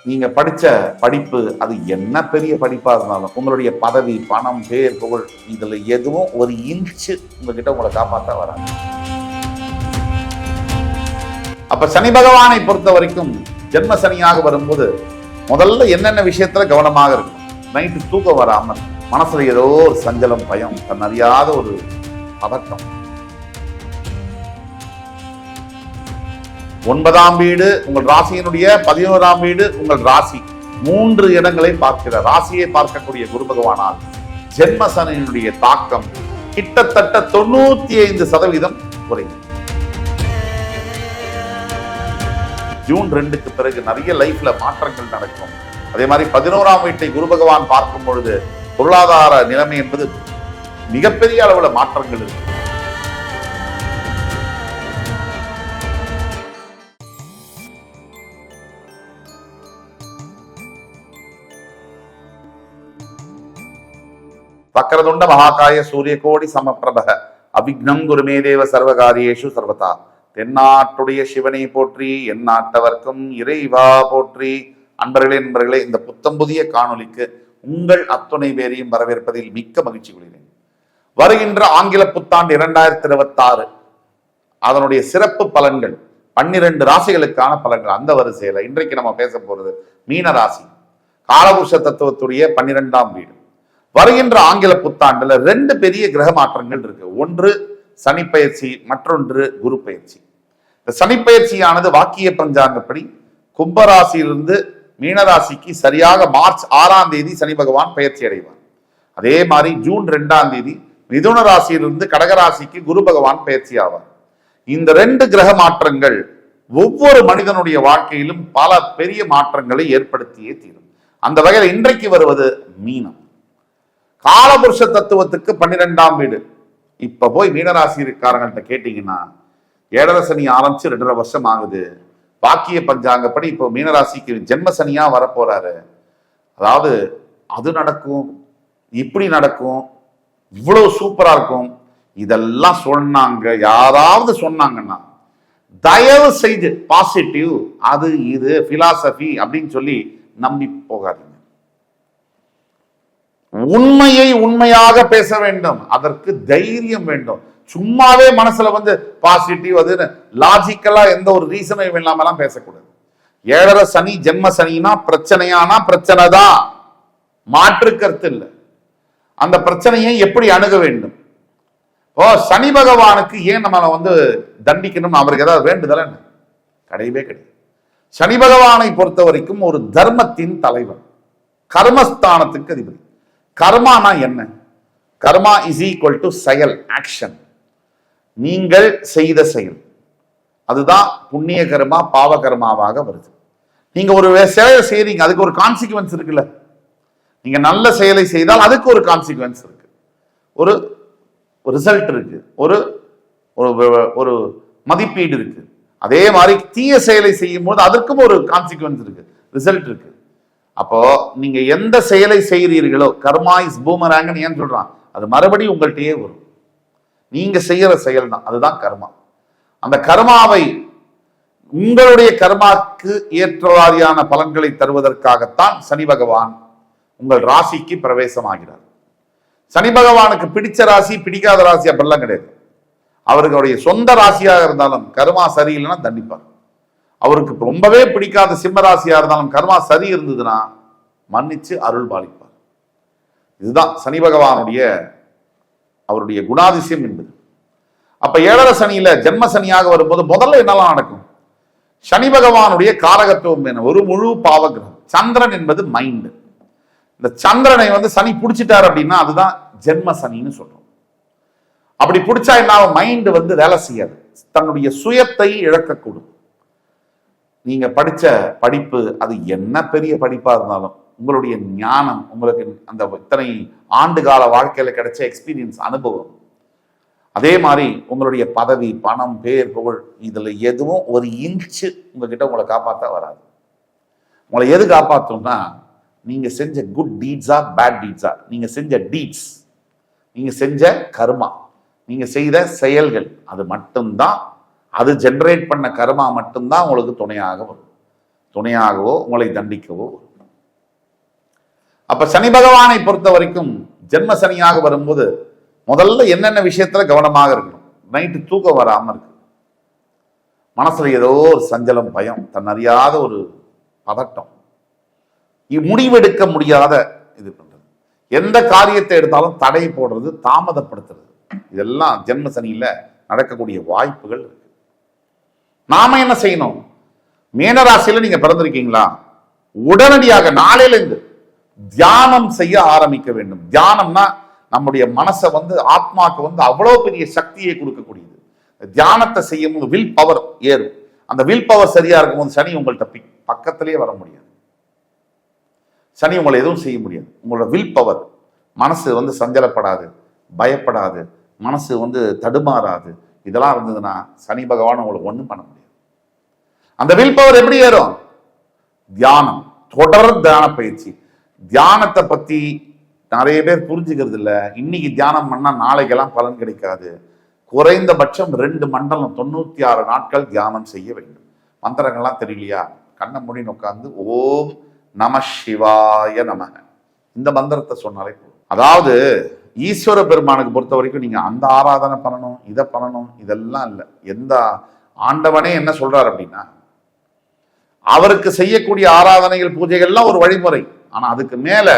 நீங்க படிச்ச படிப்பு அது என்ன பெரிய படிப்பா இருந்தாலும் உங்களுடைய பதவி, பணம், பேர், புகழ் இதுல எதுவும் ஒரு இன்ச்சு உங்ககிட்ட உங்களை காப்பாற்ற வராது. அப்ப சனி பகவானை பொறுத்த வரைக்கும் ஜென்ம சனியாக வரும்போது முதல்ல என்னென்ன விஷயத்துல கவனமாக இருக்கும். நைட்டு தூக்கம் வராமல், மனசுல ஏதோ ஒரு சஞ்சலம், பயம், தன் அறியாத ஒரு பதட்டம். 9ஆம் வீடு உங்கள் ராசியினுடைய 11ஆம் வீடு உங்கள் ராசி 3 இடங்களை பார்க்கிற ராசியை பார்க்கக்கூடிய குரு பகவானால் ஜென்ம சனியினுடைய தாக்கம் கிட்டத்தட்ட 95% குறையும். ஜூன் 2க்கு பிறகு நிறைய லைஃப்ல மாற்றங்கள் நடக்கும். அதே மாதிரி 11ஆம் வீட்டை குரு பகவான் பார்க்கும் பொழுது பொருளாதார நிலைமை என்பது மிகப்பெரிய அளவுல மாற்றங்கள் இருக்கு. வக்ரதுண்ட மகாகாய சூரிய கோடி சமப்பிரபக அவிக்னம் குருமே தேவ சர்வகாரியேஷு சர்வதா. தென்னாட்டுடைய சிவனை போற்றி, எந்நாட்டவர்க்கும் இறைவா போற்றி. நண்பர்களே, இந்த புத்தம் புதிய காணொலிக்கு உங்கள் அத்துணை பேரையும் வரவேற்பதில் மிக்க மகிழ்ச்சி கொள்கிறேன். வருகின்ற ஆங்கில புத்தாண்டு 2026 அதனுடைய சிறப்பு பலன்கள் 12 ராசிகளுக்கான பலன்கள். அந்த வரிசையில இன்றைக்கு நம்ம பேச போறது மீன ராசி, காலபுருஷ தத்துவத்துடைய 12ஆம் வீடு. வருகின்ற ஆங்கில புத்தாண்டுல 2 பெரிய கிரக மாற்றங்கள் இருக்கு. ஒன்று சனி பயிற்சி, மற்றொன்று குரு பயிற்சி. இந்த சனி பயிற்சியானது வாக்கிய பஞ்சாங்கப்படி கும்பராசியிலிருந்து மீனராசிக்கு சரியாக மார்ச் 6ஆம் தேதி சனி பகவான் பயிற்சி அடைவார். அதே மாதிரி ஜூன் 2ஆம் தேதி மிதுன ராசியிலிருந்து கடகராசிக்கு குரு பகவான் பயிற்சி ஆவார். இந்த 2 கிரக மாற்றங்கள் ஒவ்வொரு மனிதனுடைய வாழ்க்கையிலும் பல பெரிய மாற்றங்களை ஏற்படுத்தியே தீரும். அந்த வகையில் இன்றைக்கு வருவது மீனம். காலபுருஷ தத்துவத்துக்கு 12ஆம் வீடு. இப்ப போய் மீனராசிக்காரங்கள்ட்ட கேட்டீங்கன்னா 7 சனி ஆரம்பிச்சு 2.5 வருஷம் ஆகுது. வாக்கிய பஞ்சாங்கப்படி இப்போ மீனராசிக்கு ஜென்ம சனியா வரப்போறாரு. அதாவது அது நடக்கும், இப்படி நடக்கும், இவ்வளவு சூப்பரா இருக்கும், இதெல்லாம் சொன்னாங்க. யாராவது சொன்னாங்கன்னா தயவு செய்து பாசிட்டிவ் அது இது பிலாசபி அப்படின்னு சொல்லி நம்பி போகாதீங்க. உண்மையை உண்மையாக பேச வேண்டும், அதற்கு தைரியம் வேண்டும். சும்மாவே மனசுல பாசிட்டிவ் அது லாஜிக்கலா எந்த ஒரு ரீசனும் இல்லாமலாம் பேசக்கூடாது. 7 சனி ஜென்ம சனினா பிரச்சனையானா பிரச்சனை தான், மாற்று கருத்து இல்லை. அந்த பிரச்சனையை எப்படி அணுக வேண்டும்? சனி பகவானுக்கு ஏன் நம்மளை தண்டிக்கணும், அவருக்கு ஏதாவது வேண்டுதல் என்ன? கிடையவே கிடையாது. சனி பகவானை பொறுத்த வரைக்கும் ஒரு தர்மத்தின் தலைவர், கர்மஸ்தானத்துக்கு அதிபதி. கர்மானா என்ன? கர்மா இஸ் ஈக்குவல் டு செயல், ஆக்ஷன். நீங்கள் செய்த செயல் அதுதான் புண்ணிய கர்மா, பாவ கர்மாவாக வருது. நீங்க ஒரு செயலை செய்றீங்க, அதுக்கு ஒரு கான்சிக்வன்ஸ் இருக்குல்ல. நீங்க நல்ல செயலை செய்தால் அதுக்கு ஒரு கான்சிக்வன்ஸ் இருக்கு, ஒரு ரிசல்ட் இருக்கு, ஒரு ஒரு மதிப்பீடு இருக்கு. அதே மாதிரி தீய செயலை செய்யும் போது அதற்கும் ஒரு கான்சிக்வன்ஸ் இருக்கு, ரிசல்ட் இருக்கு. அப்போ நீங்க எந்த செயலை செய்கிறீர்களோ, கர்மா இஸ் பூமராங்கன்னு ஏன் சொல்றான், அது மறுபடியும் உங்கள்கிட்டயே வரும். நீங்க செய்யற செயல் தான், அதுதான் கர்மா. அந்த கர்மாவை உங்களுடைய கர்மாக்கு ஏற்றவாரியான பலன்களை தருவதற்காகத்தான் சனி பகவான் உங்கள் ராசிக்கு பிரவேசமாகிறார். சனி பகவானுக்கு பிடிச்ச ராசி பிடிக்காத ராசி அப்படிலாம் கிடையாது. அவர்களுடைய சொந்த ராசியாக இருந்தாலும் கர்மா சரியில்லைன்னா தண்டிப்பார். அவருக்கு ரொம்பவே பிடிக்காத சிம்ம ராசியா இருந்தாலும் கர்மா சரி இருந்ததுன்னா மன்னிச்சு அருள் பாலிப்பார். இதுதான் சனி பகவானுடைய அவருடைய குணாதிசயம் என்பது. அப்ப 7 சனியில ஜென்ம சனியாக வரும்போது முதல்ல என்னெல்லாம் நடக்கும்? சனி பகவானுடைய காரகத்துவம் என்ன? ஒரு முழு பாவகிரகம். சந்திரன் என்பது மைண்ட். இந்த சந்திரனை சனி பிடிச்சிட்டார் அப்படின்னா அதுதான் ஜென்ம சனின்னு சொல்றோம். அப்படி பிடிச்சா என்ன? மைண்ட் வேலை செய்யாது, தன்னுடைய சுயத்தை இழக்கக்கூடும். நீங்க படிச்ச படிப்பு அது என்ன பெரிய படிப்பா இருந்தாலும் உங்களுடைய ஞானம், உங்களுக்கு அந்த இத்தனை ஆண்டு கால வாழ்க்கையில கிடைச்ச எக்ஸ்பீரியன்ஸ், அனுபவம், அதே மாதிரி உங்களுடைய பதவி, பணம், பேர், புகழ் இதுல எதுவும் ஒரு இன்ச்சு உங்ககிட்ட உங்களை காப்பாற்ற வராது. உங்களை எது காப்பாற்றும்னா நீங்க செஞ்ச குட் டீட்ஸா பேட் டீட்ஸா, நீங்க செஞ்ச டீட்ஸ், நீங்க செஞ்ச கர்மா, நீங்க செய்த செயல்கள், அது மட்டும்தான், அது ஜெனரேட் பண்ண கர்மா மட்டும்தான் உங்களுக்கு துணையாக வரும். துணையாகவோ உங்களை தண்டிக்கவோ. அப்ப சனி பகவானை பொறுத்த வரைக்கும் ஜென்ம சனியாக வரும்போது முதல்ல என்னென்ன விஷயத்துல கவனமாக இருக்கணும். நைட்டு தூக்கம் வராம இருக்கு, மனசுல ஏதோ ஒரு சஞ்சலம், பயம், தன் அறியாத ஒரு பதட்டம், முடிவெடுக்க முடியாத இது பண்றது, எந்த காரியத்தை எடுத்தாலும் தடை போடுறது, தாமதப்படுத்துறது, இதெல்லாம் ஜென்ம சனியில நடக்கக்கூடிய வாய்ப்புகள் இருக்கு. நாம என்ன செய்யணும்? மீனராசியில நீங்க பிறந்திருக்கீங்களா, உடனடியாக நாளையில இருந்து தியானம் செய்ய ஆரம்பிக்க வேண்டும். தியானம்னா நம்முடைய மனசை ஆத்மாக்கு அவ்வளவு பெரிய சக்தியை கொடுக்கக்கூடியது. தியானத்தை செய்யும் போது வில் பவர் ஏறும். அந்த வில் பவர் சரியா இருக்கும்போது சனி உங்கள்கிட்ட பக்கத்திலேயே வர முடியாது. சனி உங்களை எதுவும் செய்ய முடியாது. உங்களோட வில் பவர், மனசு சஞ்சலப்படாது, பயப்படாது, மனசு தடுமாறாது. இதெல்லாம் இருந்ததுன்னா சனி பகவான் உங்களுக்கு ஒண்ணும் பண்ண முடியாது. அந்த வில் பவர் எப்படி ஏறும்? தியானம், தொடர் தியான பயிற்சி. தியானத்தை பத்தி நிறைய பேர் புரிஞ்சுக்கிறது இல்ல. இன்னைக்கு தியானம் பண்ணா நாளைக்கெல்லாம் பலன் கிடைக்காது. குறைந்தபட்சம் 2 மண்டலம் 96 நாட்கள் தியானம் செய்ய வேண்டும். மந்திரங்கள்லாம் தெரியலையா? கண்ணை மூடின்னு உட்கார்ந்து ஓம் நம சிவாய நமக இந்த மந்திரத்தை சொன்னாலே போதும். அதாவது ஈஸ்வர பெருமானுக்கு பொறுத்த வரைக்கும் நீங்க அந்த ஆராதனை பண்ணணும், இதை பண்ணணும், இதெல்லாம் இல்லை. எந்த ஆண்டவனே என்ன சொல்றாரு அப்படின்னா, அவருக்கு செய்யக்கூடிய ஆராதனைகள், பூஜைகள்லாம் ஒரு வழிமுறை. ஆனா அதுக்கு மேல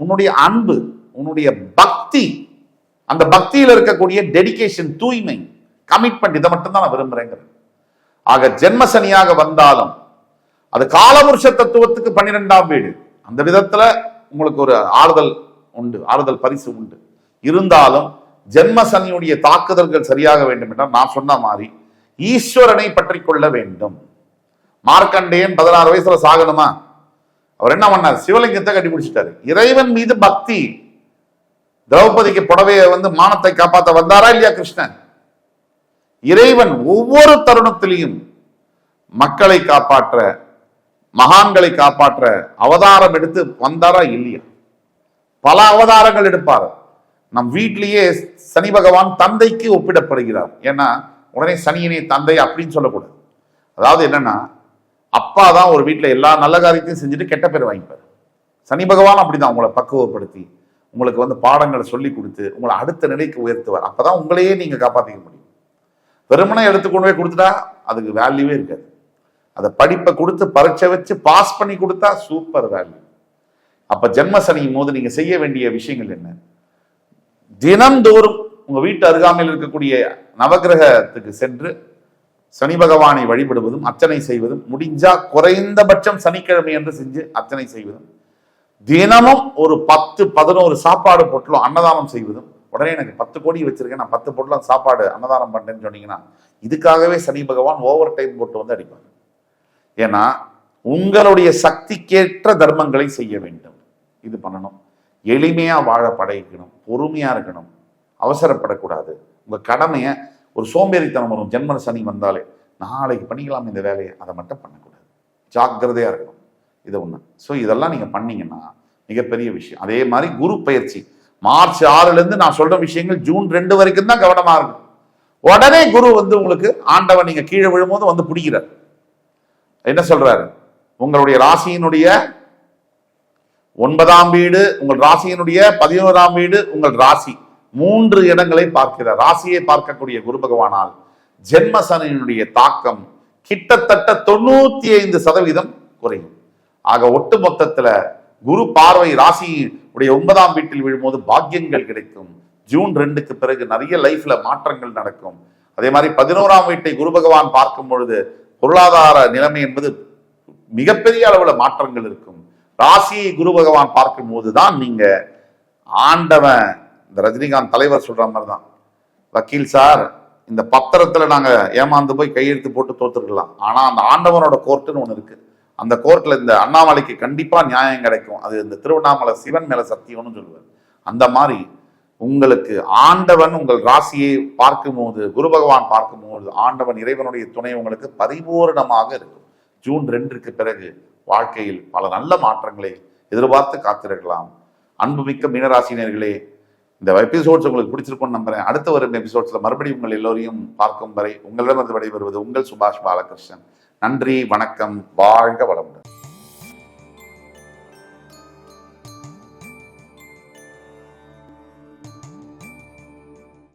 உன்னுடைய அன்பு, உன்னுடைய பக்தி, அந்த பக்தியில் இருக்கக்கூடிய டெடிகேஷன், தூய்மை, கமிட்மெண்ட், இதை மட்டும் தான் நான் விரும்புறேங்கிறேன். ஆக ஜென்ம சனியாக வந்தாலும் அது காலபுருஷ தத்துவத்துக்கு 12ஆம் வீடு. அந்த விதத்துல உங்களுக்கு ஒரு ஆறுதல் உண்டு, ஆறுதல் பரிசு உண்டு. இருந்தாலும் ஜென்ம சனியுடைய தாக்குதல்கள் சரியாக வேண்டும் என்றால் நான் சொன்ன மாதிரி ஈஸ்வரனை பற்றி கொள்ள வேண்டும். மார்க்கண்டேயன் 16 வயசுல சாகணுமா? அவர் என்ன பண்ணார்? சிவலிங்கத்தை கட்டிபிடிச்சிட்டாரு. இறைவன் மீது பக்தி. திரௌபதிக்கு புடவையை மானத்தை காப்பாற்ற வந்தாரா இல்லையா கிருஷ்ணன்? இறைவன் ஒவ்வொரு தருணத்திலையும் மக்களை காப்பாற்ற, மகான்களை காப்பாற்ற அவதாரம் எடுத்து வந்தாரா இல்லையா? பல அவதாரங்கள் எடுப்பார். நம் வீட்டிலேயே சனி பகவான் தந்தைக்கு ஒப்பிடப்படுகிறார். ஏன்னா உடனே சனியினை தந்தை அப்படின்னு சொல்லக்கூடாது. அதாவது என்னன்னா, அப்பா தான் ஒரு வீட்டில் எல்லா நல்ல காரியத்தையும் செஞ்சுட்டு கெட்ட பேர் வாங்கிப்பார். சனி பகவான் அப்படிதான் உங்களை பக்குவப்படுத்தி உங்களுக்கு பாடங்களை சொல்லி கொடுத்து உங்களை அடுத்த நிலைக்கு உயர்த்துவார். அப்பதான் உங்களையே நீங்க காப்பாற்றிக்க முடியும். வெறுமனை எடுத்துக்கொண்டு போய் கொடுத்துட்டா அதுக்கு வேல்யூவே இருக்காது. அதை படிப்பை கொடுத்து பரீட்சை வச்சு பாஸ் பண்ணி கொடுத்தா சூப்பர் வேல்யூ. அப்ப ஜென்ம சனியின் போது நீங்க செய்ய வேண்டிய விஷயங்கள் என்ன? தினந்தோறும் உங்க வீட்டு அருகாமையில் இருக்கக்கூடிய நவகிரகத்துக்கு சென்று சனி பகவானை வழிபடுவதும் அர்ச்சனை செய்வதும், முடிஞ்சா குறைந்தபட்சம் சனிக்கிழமை என்று செஞ்சு அர்ச்சனை செய்வதும், தினமும் ஒரு 10-11 சாப்பாடு பொட்டலம் அன்னதானம் செய்வதும். உடனே எனக்கு 10 கோடி வச்சிருக்கேன், நான் 10 பொட்டலம் சாப்பாடு அன்னதானம் பண்றேன்னு சொன்னீங்கன்னா இதுக்காகவே சனி பகவான் ஓவர் டைம் போட்டு அடிப்பாங்க. ஏன்னா உங்களுடைய சக்திக்கேற்ற தர்மங்களை செய்ய வேண்டும். இது பண்ணணும். எளிமையா வாழ படைக்கணும், பொறுமையா இருக்கணும், அவசரப்படக்கூடாது. உங்க கடமையை, ஒரு சோம்பேறித்தனம் வரும் ஜென்ம சனி வந்தாலே, நாளைக்கு பண்ணிக்கலாம் இந்த வேலையை, அதை மட்டும் பண்ணக்கூடாது. ஜாக்கிரதையா இருக்கணும். இது ஒண்ணு. ஸோ இதெல்லாம் நீங்க பண்ணீங்கன்னா மிகப்பெரிய விஷயம். அதே மாதிரி குரு பயிற்சி மார்ச் 6ல இருந்து நான் சொல்ற விஷயங்கள் ஜூன் 2 வரைக்கும் தான் கவனமா இருக்கும். உடனே குரு உங்களுக்கு ஆண்டவன் நீங்க கீழே விழும்போது பிடிக்கிறார். என்ன சொல்றாரு? உங்களுடைய ராசியினுடைய 9ஆம் வீடு, உங்கள் ராசியினுடைய 11ஆம் வீடு, உங்கள் ராசி 3 இடங்களை பார்க்கிறார். ராசியை பார்க்கக்கூடிய குரு பகவானால் ஜென்ம சனியினுடைய தாக்கம் கிட்டத்தட்ட 95% குறையும். ஆக ஒட்டு மொத்தத்துல குரு பார்வை ராசி உடைய 9ஆம் வீட்டில் விழும்போது பாக்கியங்கள் கிடைக்கும். ஜூன் 2க்கு பிறகு நிறைய லைஃப்ல மாற்றங்கள் நடக்கும். அதே மாதிரி 11ஆம் வீட்டை குரு பகவான் பார்க்கும் பொழுது பொருளாதார நிலைமை என்பது மிகப்பெரிய அளவுல மாற்றங்கள் இருக்கும். ராசியை குரு பகவான் பார்க்கும் போதுதான் நீங்க ஆண்டவன், இந்த ரஜினிகாந்த் தலைவர் சொல்ற மாதிரி தான், வக்கீல் சார் இந்த பத்திரத்துல நாங்க ஏமாந்து போய் கையெழுத்து போட்டு தோத்துருக்கலாம், ஆனா அந்த ஆண்டவனோட கோர்ட்டுன்னு ஒண்ணு இருக்கு. அந்த கோர்ட்ல இந்த அண்ணாமலைக்கு கண்டிப்பா நியாயம் கிடைக்கும், அது இந்த திருவண்ணாமலை சிவன் மேல சத்தியம்னு சொல்லுவார். அந்த மாதிரி உங்களுக்கு ஆண்டவன் உங்கள் ராசியை பார்க்கும் போது, குரு பகவான் பார்க்கும் போது ஆண்டவன் இறைவனுடைய துணை உங்களுக்கு பரிபூர்ணமாக இருக்கும். ஜூன் 2க்கு பிறகு வாழ்க்கையில் பல நல்ல மாற்றங்களை எதிர்பார்த்து காத்திருக்கலாம். அன்புமிக்க மீனராசினியர்களே, இந்த எபிசோட்ஸ் உங்களுக்கு பிடிச்சிருக்கும்னு நம்புறேன். அடுத்த வரும் எபிசோட்ஸ்ல மறுபடியும் உங்கள் எல்லோரையும் பார்க்கும் வரை உங்களிடமிருந்து விடைபெறுவது உங்கள் சுபாஷ் பாலகிருஷ்ணன். நன்றி, வணக்கம், வாழ்க வளமுடன்.